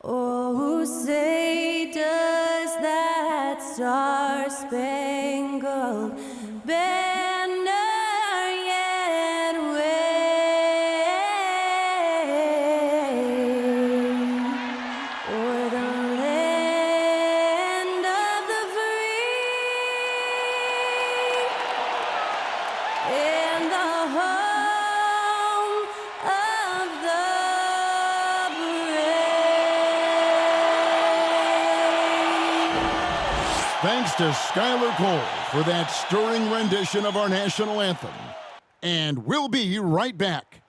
Oh, say does that star-spangled banner yet wave o'er the land of the free and the home of the brave. Thanks to Skylar Cole for that stirring rendition of our national anthem. And we'll be right back.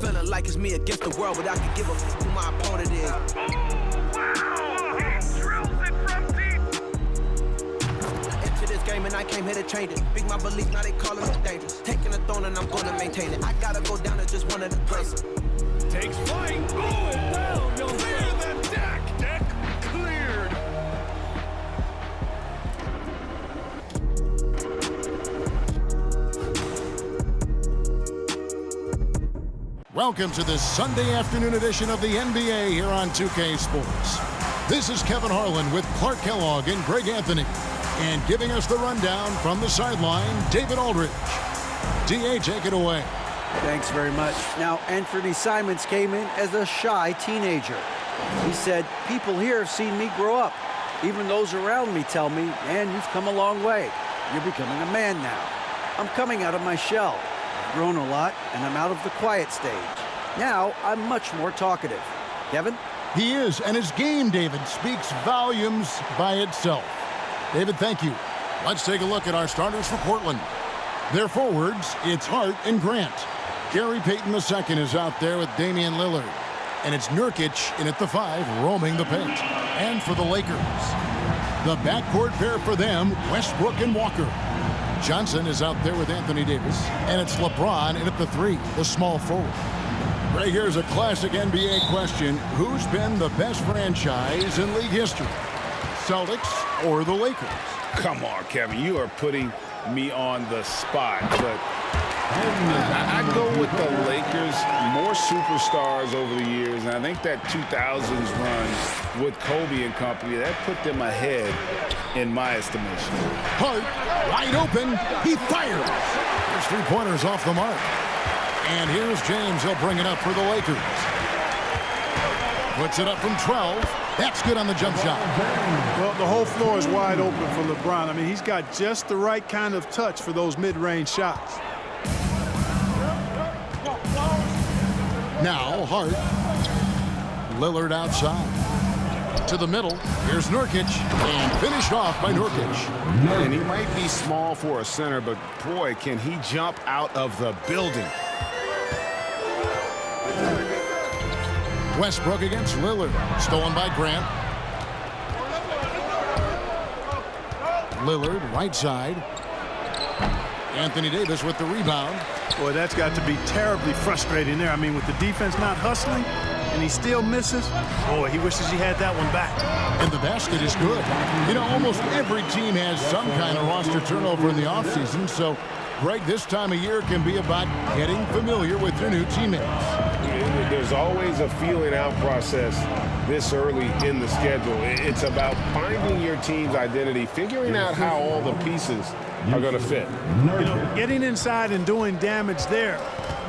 Feeling like it's me against the world, but I can give a f who my opponent is. Into this game and I came here to change it. Big my belief, now they calling me dangerous. Taking the throne and I'm gonna maintain it. I gotta go down to just one of the places. Takes flight, going down, you'll clear the deck. Deck cleared. Welcome to the Sunday afternoon edition of the NBA here on 2K Sports. This is Kevin Harlan with Clark Kellogg and Greg Anthony. And giving us the rundown from the sideline, David Aldridge. DA, take it away. Thanks very much. Now, Anthony Simons came in as a shy teenager. He said, people here have seen me grow up. Even those around me tell me, man, you've come a long way. You're becoming a man now. I'm coming out of my shell. I've grown a lot, and I'm out of the quiet stage. Now, I'm much more talkative. Kevin? He is, and his game, David, speaks volumes by itself. David, thank you. Let's take a look at our starters for Portland. Their forwards, it's Hart and Grant. Gary Payton II is out there with Damian Lillard. And it's Nurkic in at the 5, roaming the paint. And for the Lakers, the backcourt pair for them, Westbrook and Walker. Johnson is out there with Anthony Davis. And it's LeBron in at the 3, the small forward. Right here's a classic NBA question. Who's been the best franchise in league history? Celtics or the Lakers? Come on, Kevin. You are putting me on the spot. But I go with the Lakers. More superstars over the years. And I think that 2000s run with Kobe and company, that put them ahead in my estimation. Hart, wide open. He fires. There's 3-pointers off the mark. And here's James. He'll bring it up for the Lakers. Puts it up from 12. That's good on the jump shot. Well, the whole floor is wide open for LeBron. I mean, he's got just the right kind of touch for those mid-range shots. Now Hart. Lillard outside. To the middle. Here's Nurkic. And finished off by Nurkic. And he might be small for a center, but boy, can he jump out of the building. Westbrook against Lillard. Stolen by Grant. Lillard, right side. Anthony Davis with the rebound. Boy, that's got to be terribly frustrating there. I mean, with the defense not hustling, and he still misses. Boy, he wishes he had that one back. And the basket is good. You know, almost every team has some kind of roster turnover in the offseason, so, Greg, this time of year can be about getting familiar with your new teammates. There's always a feeling out process this early in the schedule. It's about finding your team's identity, figuring out how all the pieces are going to fit. You know, getting inside and doing damage there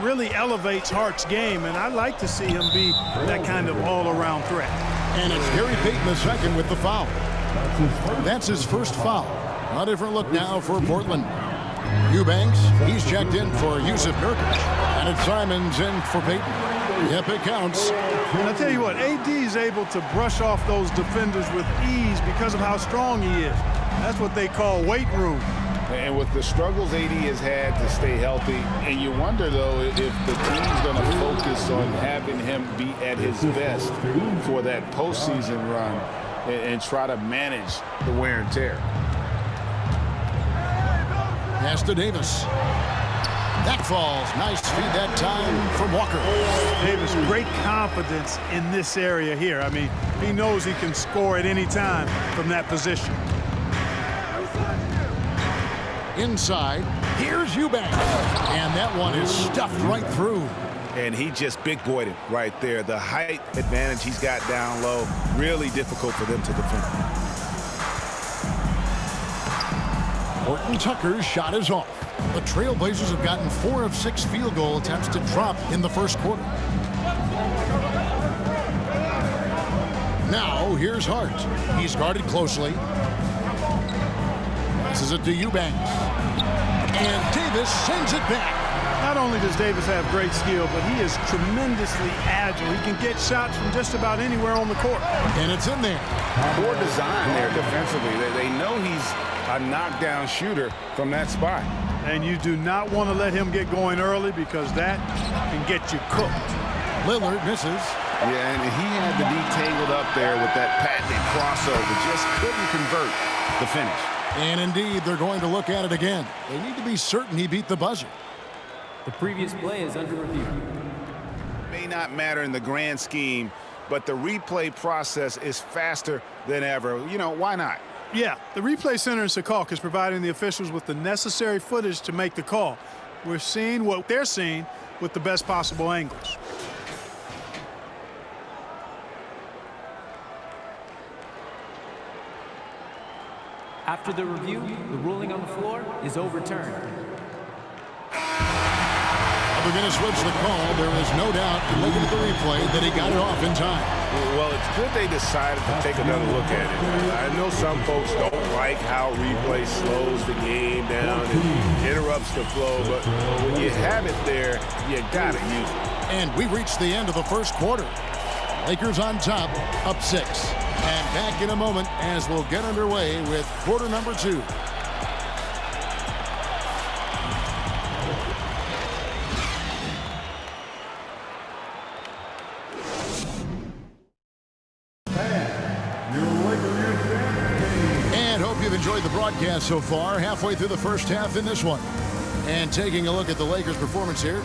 really elevates Hart's game, and I'd like to see him be that kind of all-around threat. And it's Gary Payton II with the foul. That's his first foul. A different look now for Portland. Eubanks, he's checked in for Yusuf Nurkic. And it's Simons in for Payton. Yep, it counts. And I'll tell you what, AD is able to brush off those defenders with ease because of how strong he is. That's what they call weight room. And with the struggles AD has had to stay healthy, and you wonder, though, if the team's going to focus on having him be at his best for that postseason run and try to manage the wear and tear. Pass to Davis. That falls. Nice feed that time from Walker. Davis, great confidence in this area here. I mean, he knows he can score at any time from that position. Inside, here's Eubanks. And that one is stuffed right through. And he just big boyed it right there. The height advantage he's got down low, really difficult for them to defend. Horton Tucker's shot is off. The Trailblazers have gotten 4 of 6 field goal attempts to drop in the first quarter. Now, here's Hart. He's guarded closely. Passes it to Eubanks. And Davis sends it back. Not only does Davis have great skill, but he is tremendously agile. He can get shots from just about anywhere on the court. And it's in there. Poor design there defensively. They know he's a knockdown shooter from that spot. And you do not want to let him get going early because that can get you cooked. Lillard misses. Yeah, and he had to be tangled up there with that patented crossover. Just couldn't convert the finish. And indeed, they're going to look at it again. They need to be certain he beat the buzzer. The previous play is under review. May not matter in the grand scheme, but the replay process is faster than ever. You know, why not? Yeah, the replay center in Secaucus is providing the officials with the necessary footage to make the call. We're seeing what they're seeing with the best possible angles. After the review, the ruling on the floor is overturned. We're going to switch the call. There is no doubt, looking at the replay, that he got it off in time. Well, it's good they decided to take another look at it. I know some folks don't like how replay slows the game down and interrupts the flow, but when you have it there, you got to use it. And we reached the end of the first quarter. Lakers on top, up 6. And back in a moment as we'll get underway with quarter number 2. And hope you've enjoyed the broadcast so far. Halfway through the first half in this one. And taking a look at the Lakers' performance here,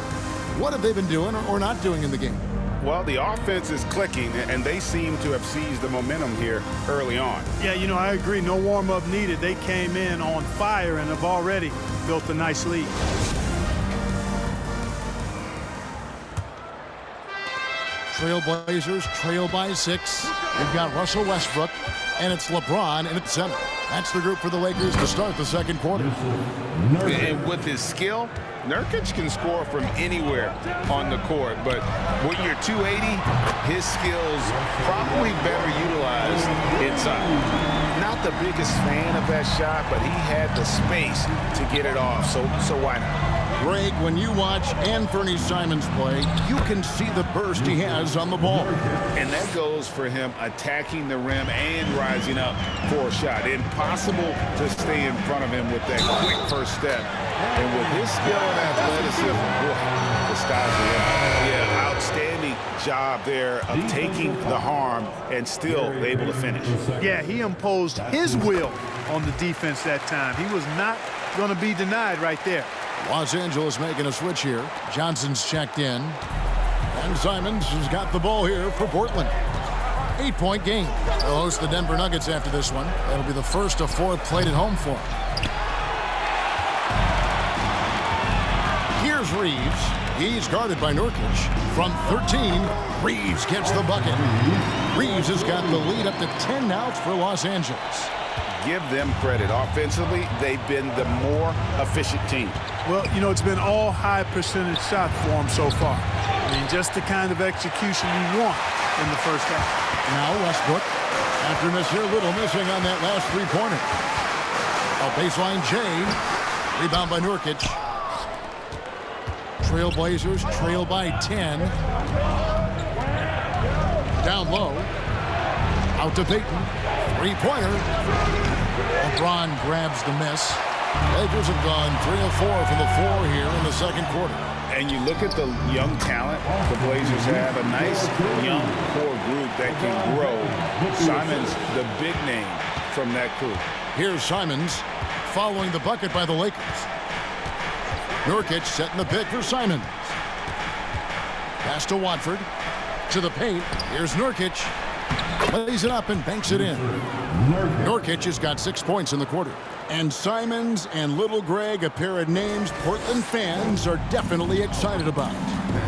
what have they been doing or not doing in the game? Well, the offense is clicking, and they seem to have seized the momentum here early on. Yeah, you know, I agree. No warm-up needed. They came in on fire and have already built a nice lead. Trailblazers trail by 6. They've got Russell Westbrook, and it's LeBron in at the center. That's the group for the Lakers to start the second quarter. And with his skill, Nurkic can score from anywhere on the court, but when you're 280, his skills probably better utilized inside. Not the biggest fan of that shot, but he had the space to get it off, so why not? Greg, when you watch Anthony Simons play, you can see the burst he has on the ball. And that goes for him attacking the rim and rising up for a shot. Impossible to stay in front of him with that quick first step. And with his skill and athleticism, boy, the sky's the limit. Yeah, outstanding job there of taking the harm and still able to finish. Yeah, he imposed his will on the defense that time. He was not going to be denied right there. Los Angeles making a switch here. Johnson's checked in. And Simons has got the ball here for Portland. 8-point game. They'll host the Denver Nuggets after this one. That'll be the first of 4 played at home for them. Here's Reeves. He's guarded by Nurkic. From 13, Reeves gets the bucket. Reeves has got the lead up to 10 now for Los Angeles. Give them credit. Offensively, they've been the more efficient team. Well, you know, it's been all high percentage shots for them so far. I mean, just the kind of execution you want in the first half. Now Westbrook, after Nasir Little missing on that last three-pointer. A baseline J. Rebound by Nurkic. Trailblazers trail by 10. Down low. Out to Payton. Three-pointer. LeBron grabs the miss. Lakers have gone 3 of 4 from the floor here in the second quarter. And you look at the young talent the Blazers have, a nice young core group that can grow. Simons, the big name from that group. Here's Simons following the bucket by the Lakers. Nurkic setting the pick for Simons. Pass to Watford. To the paint. Here's Nurkic. Lays it up and banks it in. Nurkic has got 6 points in the quarter. And Simons and Little Greg, a pair of names Portland fans are definitely excited about.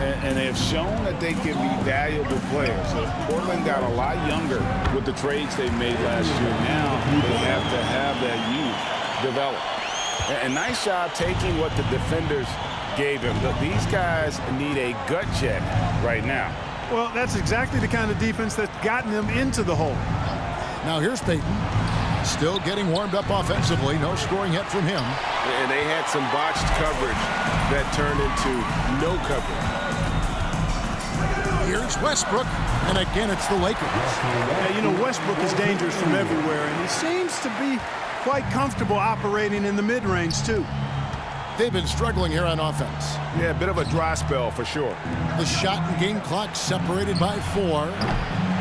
And they have shown that they can be valuable players. Portland got a lot younger with the trades they made last year. Now they have to have that youth develop. And nice job taking what the defenders gave him. These guys need a gut check right now. Well, that's exactly the kind of defense that's gotten them into the hole. Now here's Payton. Still getting warmed up offensively. No scoring yet from him. And they had some botched coverage that turned into no coverage. Here's Westbrook. And again, it's the Lakers. Yeah, you know, Westbrook is dangerous from everywhere, and he seems to be quite comfortable operating in the mid-range, too. They've been struggling here on offense. Yeah, a bit of a dry spell for sure. The shot and game clock separated by 4.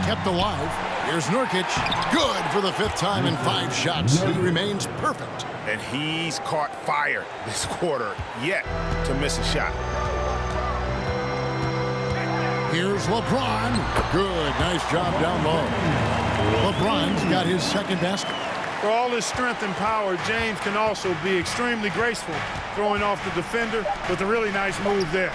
Kept alive. Here's Nurkic. Good for the 5th time in 5 shots. He remains perfect. And he's caught fire this quarter yet to miss a shot. Here's LeBron. Good. Nice job down low. LeBron's got his 2nd basket. For all his strength and power, James can also be extremely graceful, throwing off the defender with a really nice move there.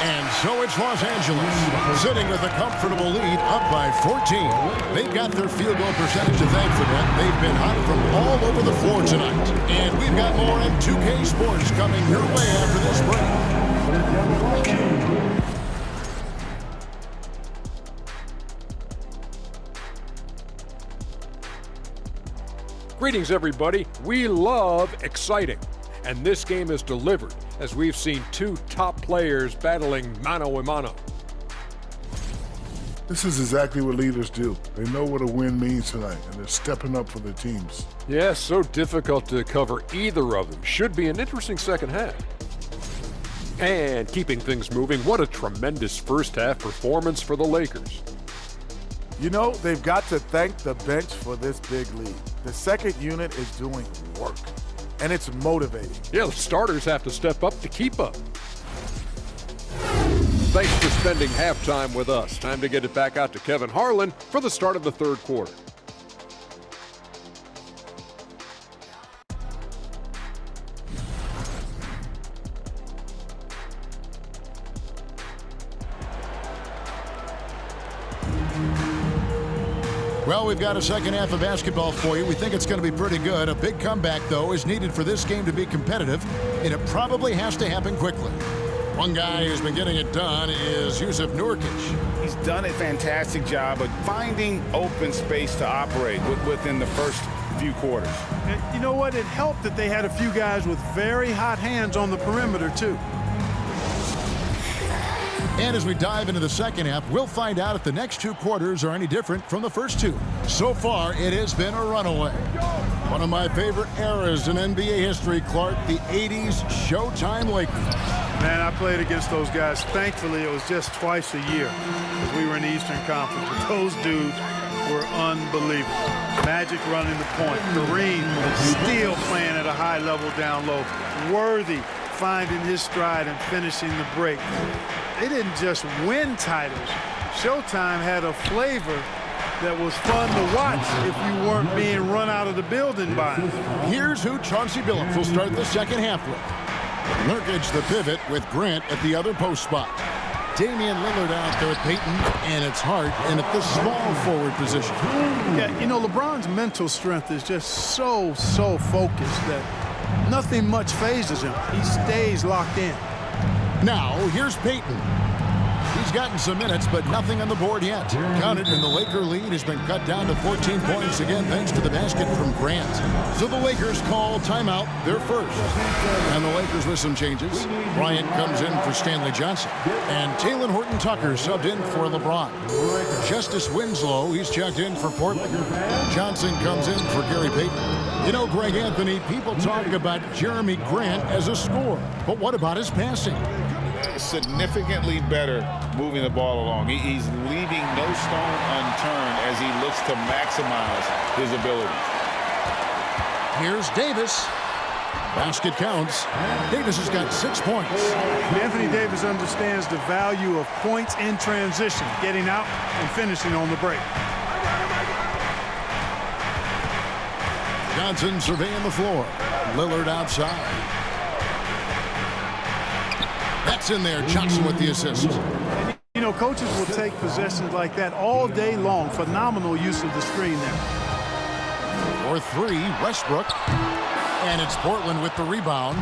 And so it's Los Angeles, sitting with a comfortable lead, up by 14. They've got their field goal percentage to thank for that. They've been hot from all over the floor tonight. And we've got more M2K Sports coming your way after this break. Greetings, everybody. We love exciting, and this game is delivered as we've seen 2 top players battling mano a mano. This is exactly what leaders do. They know what a win means tonight, and they're stepping up for their teams. Yes, so difficult to cover either of them. Should be an interesting second half. And keeping things moving, what a tremendous first half performance for the Lakers. You know, they've got to thank the bench for this big lead. The second unit is doing work, and it's motivating. Yeah, the starters have to step up to keep up. Thanks for spending halftime with us. Time to get it back out to Kevin Harlan for the start of the 3rd quarter. Well, we've got a second half of basketball for you. We think it's going to be pretty good. A big comeback, though, is needed for this game to be competitive, and it probably has to happen quickly. One guy who's been getting it done is Jusuf Nurkic. He's done a fantastic job of finding open space to operate within the first few quarters. And you know what? It helped that they had a few guys with very hot hands on the perimeter, too. And as we dive into the second half, we'll find out if the next 2 quarters are any different from the first 2. So far, it has been a runaway. One of my favorite eras in NBA history, Clark, the 80s Showtime Lakers. Man, I played against those guys. Thankfully, it was just twice a year as we were in the Eastern Conference. But those dudes were unbelievable. Magic running the point. Kareem still playing at a high level down low. Worthy finding his stride and finishing the break. They didn't just win titles. Showtime had a flavor that was fun to watch if you weren't being run out of the building by him. Here's who Chauncey Billups will start the second half with. Nurkic the pivot with Grant at the other post spot. Damian Lillard out there at Payton, and it's Hart in at the small forward position. Yeah, you know, LeBron's mental strength is just so focused that nothing much phases him. He stays locked in. Now, here's Payton. He's gotten some minutes, but nothing on the board yet. Counted, and the Laker lead has been cut down to 14 points again thanks to the basket from Grant. So the Lakers call timeout, their first. And the Lakers with some changes. Bryant comes in for Stanley Johnson. And Talen Horton-Tucker subbed in for LeBron. Justice Winslow, he's checked in for Portland. Johnson comes in for Gary Payton. You know, Greg Anthony, people talk about Jeremy Grant as a scorer. But what about his passing? Significantly better moving the ball along. He's leaving no stone unturned as he looks to maximize his abilities. Here's Davis. Basket counts. Davis has got 6 points. Anthony Davis understands the value of points in transition, getting out and finishing on the break. Johnson surveying the floor. Lillard outside. That's in there. Johnson with the assist. You know, coaches will take possessions like that all day long. Phenomenal use of the screen there. For 3, Westbrook. And it's Portland with the rebound.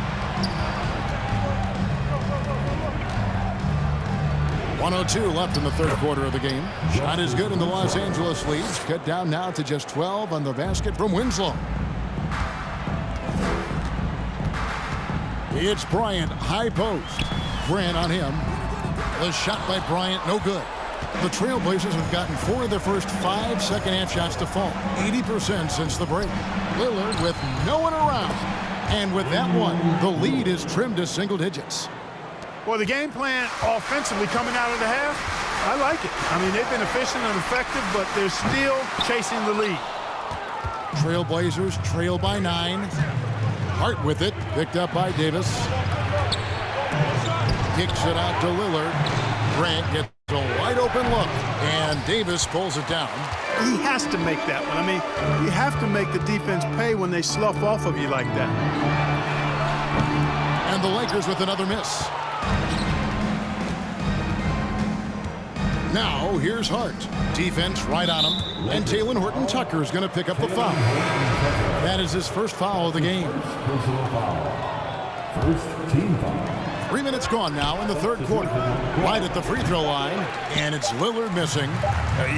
1:02 left in the third quarter of the game. Shot is good, and the Los Angeles leads cut down now to just 12 on the basket from Winslow. It's Bryant, high post. Grant on him. The shot by Bryant, no good. The Trailblazers have gotten 4 of their first 5 second-half shots to fall. 80% since the break. Lillard with no one around. And with that one, the lead is trimmed to single digits. Well, the game plan offensively coming out of the half, I like it. I mean, they've been efficient and effective, but they're still chasing the lead. Trailblazers trail by 9. Hart with it, picked up by Davis. Kicks it out to Lillard. Grant gets a wide open look, and Davis pulls it down. He has to make that one. I mean, you have to make the defense pay when they slough off of you like that. And the Lakers with another miss. Now, here's Hart. Defense right on him. And Talen Horton-Tucker is going to pick up the foul. That is his first foul of the game. First team foul. 3 minutes gone now in the third quarter. Right at the free throw line, and it's Lillard missing.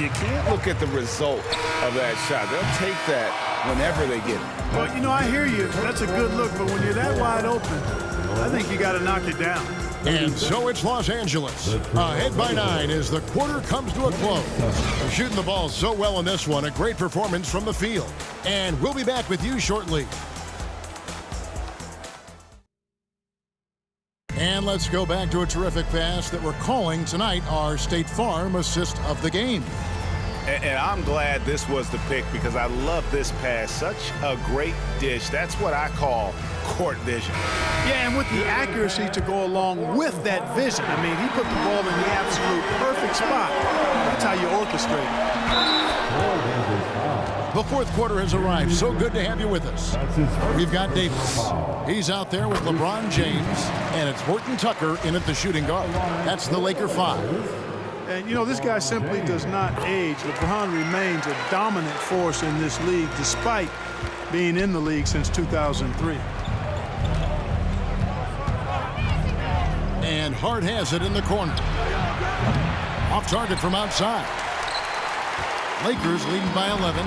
You can't look at the result of that shot. They'll take that whenever they get it. Well, you know, I hear you. That's a good look, but when you're that wide open, I think you got to knock it down. And so it's Los Angeles. Ahead by 9 as the quarter comes to a close. They're shooting the ball so well in this one. A great performance from the field. And we'll be back with you shortly. And let's go back to a terrific pass that we're calling tonight our State Farm assist of the game. And I'm glad this was the pick because I love this pass. Such a great dish. That's what I call court vision. Yeah, and with the accuracy to go along with that vision. I mean, he put the ball in the absolute perfect spot. That's how you orchestrate it. The fourth quarter has arrived. So good to have you with us. We've got Davis. He's out there with LeBron James, and it's Horton-Tucker in at the shooting guard. That's the Laker 5. And, you know, this guy simply does not age. LeBron remains a dominant force in this league despite being in the league since 2003. And Hart has it in the corner. Off target from outside. Lakers leading by 11.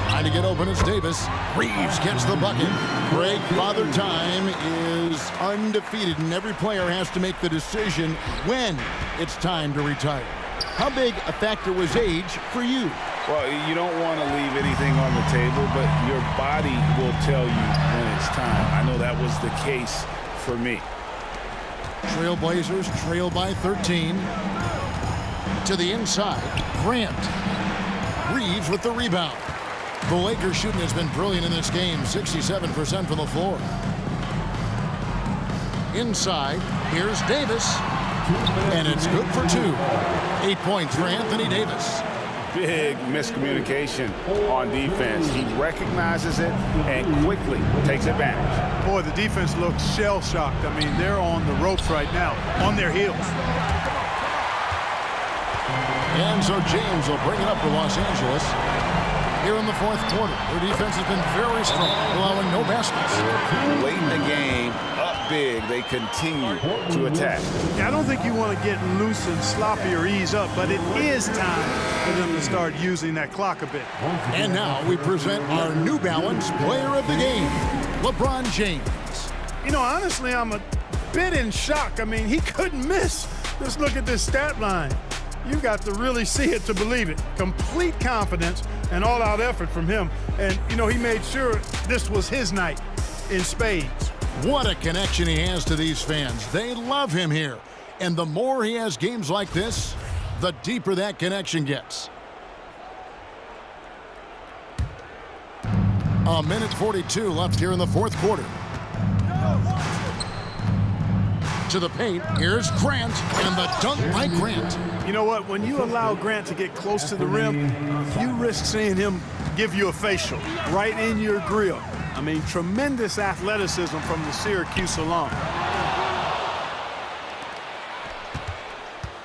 Trying to get open, it's Davis. Reeves gets the bucket. Greg, Father Time is undefeated, and every player has to make the decision when it's time to retire. How big a factor was age for you? Well, you don't want to leave anything on the table, but your body will tell you when it's time. I know that was the case for me. Trailblazers trail by 13. To the inside, Grant. Reeves with the rebound. The Lakers shooting has been brilliant in this game, 67% from the floor. Inside, here's Davis, and it's good for 2. 8 points for Anthony Davis. Big miscommunication on defense. He recognizes it and quickly takes advantage. Boy, the defense looks shell-shocked. I mean, they're on the ropes right now, on their heels. And so James will bring it up for Los Angeles. Here in the fourth quarter, their defense has been very strong, allowing no baskets. Late in the game, up big, they continue to attack. Yeah, I don't think you want to get loose and sloppy or ease up, but it is time for them to start using that clock a bit. And now we present our New Balance player of the game, LeBron James. You know, honestly, I'm a bit in shock. I mean, he couldn't miss. Just look at this stat line. You've got to really see it to believe it. Complete confidence and all-out effort from him. And, you know, he made sure this was his night in spades. What a connection he has to these fans. They love him here. And the more he has games like this, the deeper that connection gets. A minute 42 left here in the fourth quarter. To the paint, here's Grant, and the dunk by Grant. You know what? When you allow Grant to get close to the rim, you risk seeing him give you a facial right in your grill. I mean, tremendous athleticism from the Syracuse alum.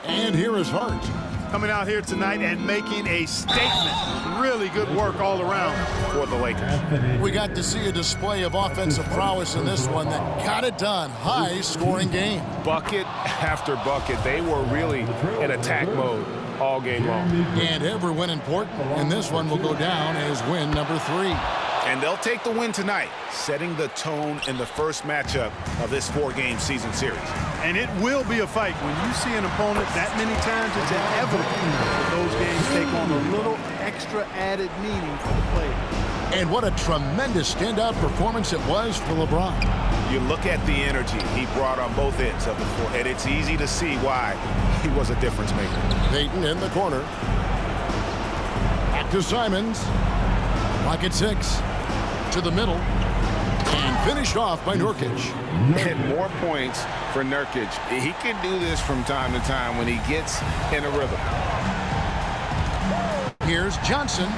And here is Hart. Coming out here tonight and making a statement. Really good work all around for the Lakers. We got to see a display of offensive prowess in this one that got it done. High-scoring game. Bucket after bucket. They were really in attack mode all game long. And every win important, and this one will go down as win number 3. And they'll take the win tonight, setting the tone in the first matchup of this 4-game season series. And it will be a fight. When you see an opponent that many times, it's inevitable that those games take on a little extra added meaning for the players. And what a tremendous standout performance it was for LeBron. You look at the energy he brought on both ends of the floor, and it's easy to see why he was a difference maker. Payton in the corner. Back to Simons. Clock at 6. To the middle. And finished off by Nurkic. And more points for Nurkic. He can do this from time to time when he gets in a rhythm. Here's Johnson.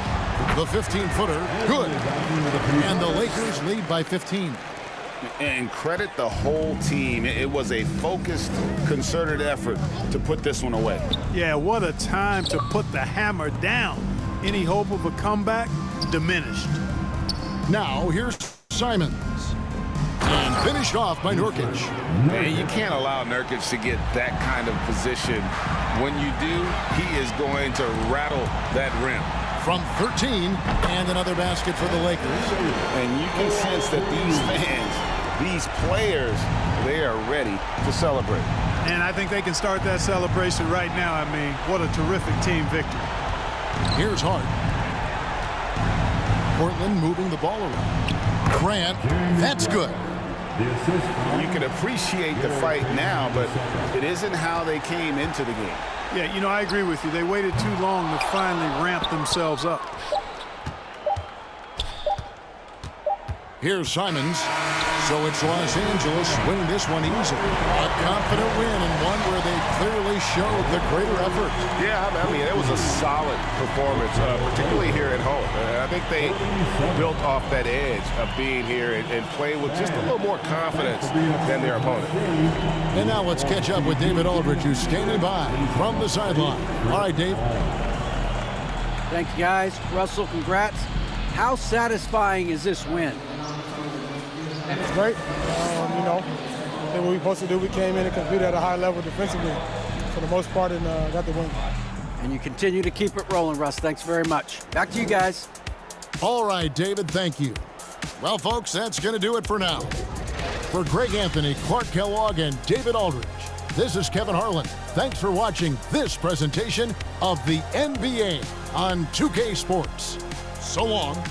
The 15-footer. Good. And the Lakers lead by 15. And credit the whole team. It was a focused, concerted effort to put this one away. Yeah, what a time to put the hammer down. Any hope of a comeback diminished. Now here's Simons. And finished off by Nurkic. Man, you can't allow Nurkic to get that kind of position. When you do, he is going to rattle that rim. From 13, and another basket for the Lakers. And you can sense that these fans, these players, they are ready to celebrate. And I think they can start that celebration right now. I mean, what a terrific team victory. Here's Hart. Portland moving the ball around. Grant, that's good. You can appreciate the fight now, but it isn't how they came into the game. Yeah, you know, I agree with you. They waited too long to finally ramp themselves up. Here's Simons. So it's Los Angeles winning this one easily. A confident win and one where they clearly showed the greater effort. Yeah, I mean, it was a solid performance, particularly here at home. I think they built off that edge of being here and played with just a little more confidence than their opponent. And now let's catch up with David Aldridge, who's standing by from the sideline. All right, Dave. Thank you, guys. Russell, congrats. How satisfying is this win? It's great. You know, I think what we supposed to do, we came in and competed at a high level defensively for the most part and got the win. And you continue to keep it rolling, Russ. Thanks very much. Back to you guys. All right, David, thank you. Well, folks, that's going to do it for now. For Greg Anthony, Clark Kellogg, and David Aldridge, this is Kevin Harlan. Thanks for watching this presentation of the NBA on 2K Sports. So long.